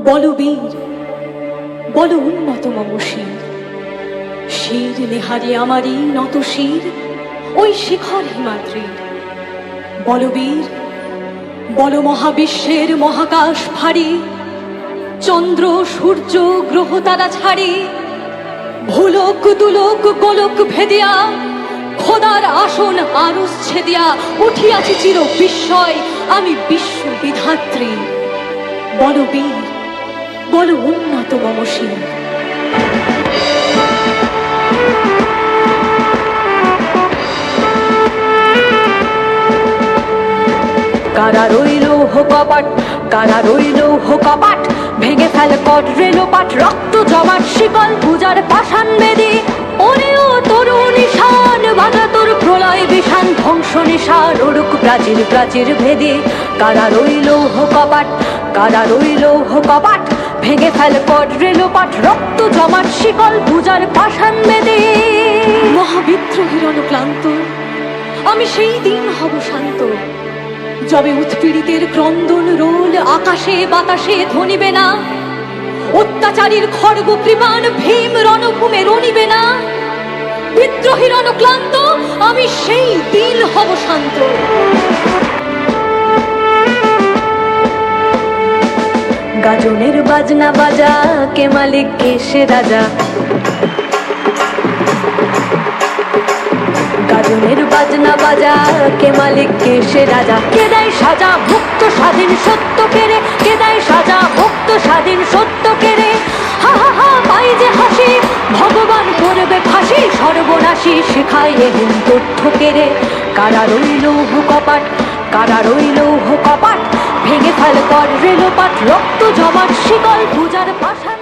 বলবীর বল উন্নত মম শির, শির নেহারি আমারই নত শির ওই শিখর হিমাদ্রির। বলবীর বল মহাবিশ্বের মহাকাশ ভারী, চন্দ্র সূর্য গ্রহ তারা ছাড়ি, ভুলোক দুলোক গোলক ভেদিয়া খোদার আসন আরস ছেদিয়া উঠিয়াছি চির বিস্ময় আমি বিশ্ব বিধাত্রী। বলবীর বল উন্নত মম শির। কারা রইল কপাট, কারা রইল কপাট, ভেঙে ফেল কট রেলোপাট, রক্ত জমাট শিকল পূজার পাষাণ বেদী। ওরে ও তরু নিশান বাধা তোর প্রলয় বিষান, ধ্বংস নিশান ওরুক প্রাচীর প্রাচীর ভেদী। কারা রইল কপাট, কারা রইল কপাট, ভেঙে ফেল কট রেলোপাট, রক্ত জমাট শিকল পূজার পাষাণ বেদী। মহাবিদ্রোহীর অনুক্লান্ত আমি সেই দিন হব শান্ত, যবে উৎপীড়িতের ক্রন্দন রোল আকাশে বাতাসে ধ্বনিবে না, অত্যাচারীর খড়গ কৃপাণ ভীম রণভূমে রণিবে না। বিদ্রোহীর অনুক্লান্ত আমি সেই দিন হব শান্ত। গাজনের বাজনা বাজা, কে মালিক কে সে রাজা। গাজনের বাজনা বাজা, কে মালিক কে সে রাজা। কে দেয় সাজা মুক্ত স্বাধীন সত্য কেড়ে, কে দেয় সাজা মুক্ত স্বাধীন সত্য কেড়ে। হা হা হা পাই যে হাসি, ভগবান করবে ফাঁসি সর্বনাশী শেখায় এহেন তথ্য কেড়ে। কারা রইল কপাট, কারা রইল কপাট, ভেঙে ফেল কর রেলোপাট, রক্ত জমাট শিকল পূজার পাষাণ।